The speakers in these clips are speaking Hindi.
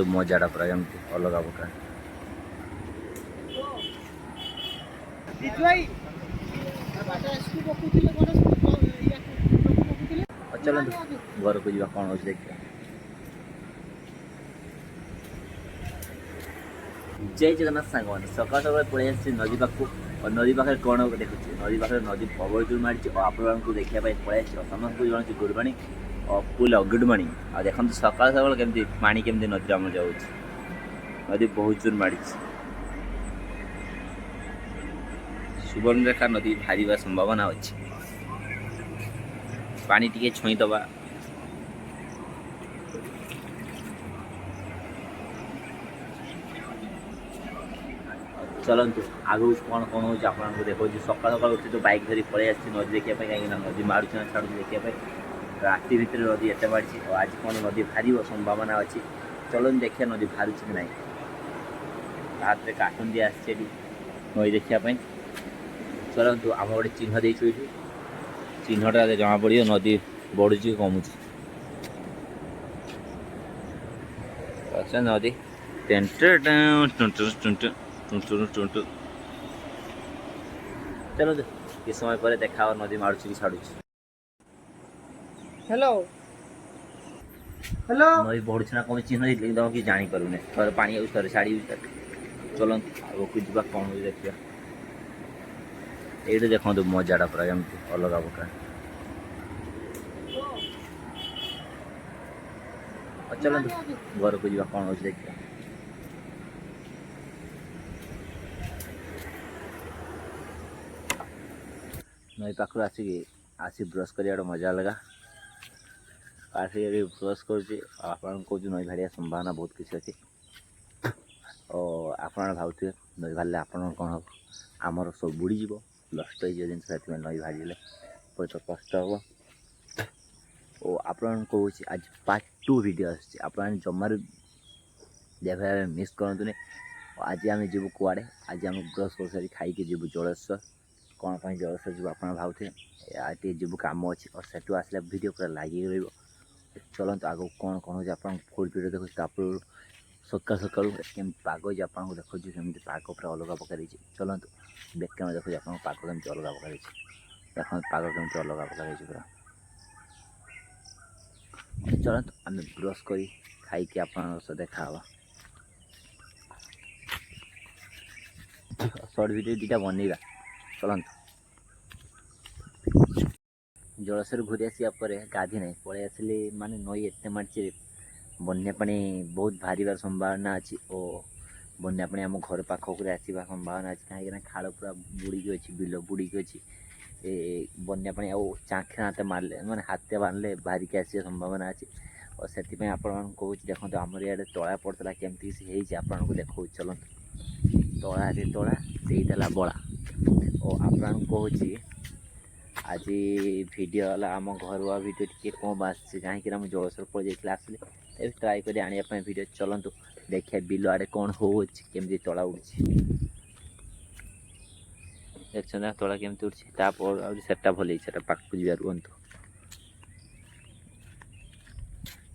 मजाटा पूरा एमती अलग प्रकार चलते घर को जा कौन हो देखिए। जय जगन्नाथ सांग मैंने सका सका पलि नदी पाक और नदी पाखे कौन देखुँ नदी पाखे नदी पबजूर मारी और आपको देखा पलि समस्त जन गुड मर्णिंग और फुल गुड मर्णिंग आ देखते सका सका केमती पानी केमती नदी आम जाऊँ नदी बहुत जोर मारी सुवर्णरेखा नदी बाहर संभावना अच्छी पानी टी छुईदबा चलतु आग कौन कौन हो देखो सका सका उठी तो बाइक धरी पलि आसी नदी देखा कहीं नदी मारूँ ना छाड़ू देखा राति भितर नदी एत मारी और आज कौन नदी बाहर संभावना अच्छी चलन देखिए नदी बाहर कि ना हाथ में कार्टून दी आसी नई देखापी चलतु आम गोटे चिन्ह देचु चिन्हटा जमा पड़ो नदी बढ़ुची कमुची अच्छा नदी चलो कि समय पर देखा नदी मारूँ कि छाड़ू हेलो हेलो नदी बढ़ुची ना कमी चिन्ह देते कि जापर थोड़े पानी यूज करे छाड़ी चलते आगे जा कौन हो देखिए ये देखो मजाटा पूरा एमती अलग प्रकार चलते घर को जा कौन हो देखिए। नई पाखर आसी ब्रश कर मजा लगा आसिक ब्रश कर नई भारिया संभावना बहुत किसी अच्छी और आप भावुए नई बाहर आप कौन हम आमर सब बुड़ीज नष्ट हो जिन नई बाहर बहुत कष्ट हम और आपन कहूँ आज पार्ट 2 वीडियो आप जमार देखा मिस करते आज आम जीव कुआड़े आज आम ब्रश कर सारी खाई जीव जलेश्वर कौन पर जलेश्वर जीव आप भावुए आज जीव कम अच्छे और सेठू आसला वीडियो पूरा लगे रही चलते आगे कौन कौन हो फुल वीडियो देखो सका सका कमी पाग आपको देखो कमी पाग पूरा अलग प्रकार चलते बैक कैमेरा देखो आप पाग कमी अलग प्रकार देख पाग कमी अलग प्रकार पूरा चलते आम ब्रश कर खाई आप देखा सर्ट वीडियो दुटा बनइबा चलते जलस्वर घूरी आसा गाधी ना पलि आसली माने नई एत मार्च बन्या पानी बहुत बाहर संभावना अच्छी और बन्या पानी आम घर पाखक आसवा संभावना अच्छी कहीं खाल पूरा बुड़ी अच्छी बिल बुड़ी अच्छी बन्या पानी चाखे हाथ मारे मैंने हाथ बांधले बाहर की आसा संभावना अच्छी और से कहूँ देखो आमर इे तला पड़ता केमती किसी आपको देखो चलते तला तला से बड़ा और आपको कहूँ आज भिड आम घर भिड टे कम आसे कहीं जलस्वर पड़ जाए आसले ट्राए कर आने भिड चलतु देखिए बिल आड़े कौन होमती तला उड़ी देखते तला केमती उड़ी सेटा भल से पाक जा रुहतु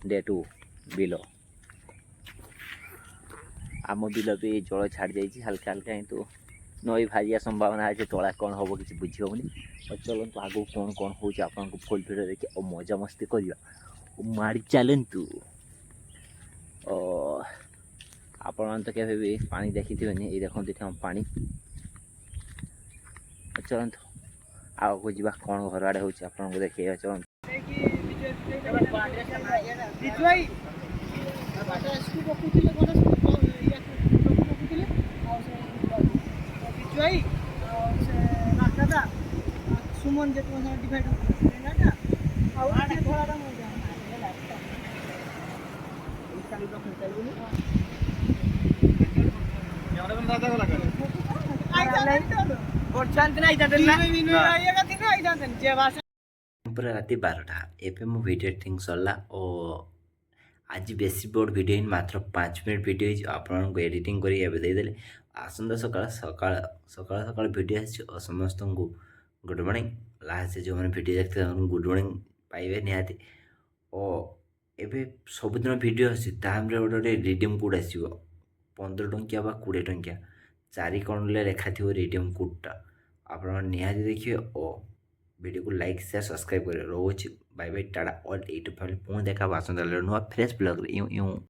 डे 2 बिल आम बिल भी जल छाड़ जाइए हल्का हल्का तो नई भारिया संभावना अच्छे तला कौन हम किसी बुझी हेनी और चलते आगे कौन कौन हो फुल भिडियो देखिए और मजा मस्ती करवा मारी चलतु आपण तो केवे भी पानी देखी थे ये देखते पानी चलतु आगे जा कौन घर आड़े हो देखिए चलते सुमन जे डिवाइड पूरा राति 12टा एवं मो वीडियो एडिटिंग सरला और आज बेसी बड़ वीडियो मात्र 5 मिनट वीडियो आपको एडिटिंग करदेले आसंता सकाल सकाल सकाल सकाल वीडियो और समस्त को गुड मॉर्निंग लास्ट जो मैंने वीडियो देखते हैं गुड मॉर्निंग पाइबे निहाती और ଏବେ ସବୁଦିନ ଭିଡ଼ିଓ ଆସୁଛି ତାହାରେ ଗୋଟେ ରିଡ଼ିମ୍ କୋଡ଼୍ ଆସିବ 15 ଟଙ୍କିଆ ବା 20 ଟଙ୍କିଆ 4 କଣରେ ଲେଖାଥିବ ରିଡ଼ିମ୍ କୋଡ଼୍ଟା ଆପଣ ନିହାତି ଦେଖିବେ ଓ ଭିଡ଼ିଓକୁ ଲାଇକ୍ ସେୟାର ସବସ୍କ୍ରାଇବ୍ କରିବେ ରହୁଛି ବାଇ ବାଇ ଟାଟା ଅଲ୍ ଏଇଟ୍ ପୁଣି ଦେଖା ଆସନ୍ତା ନୂଆ ଫ୍ରେଶ୍ ବ୍ଲଗ୍ରେ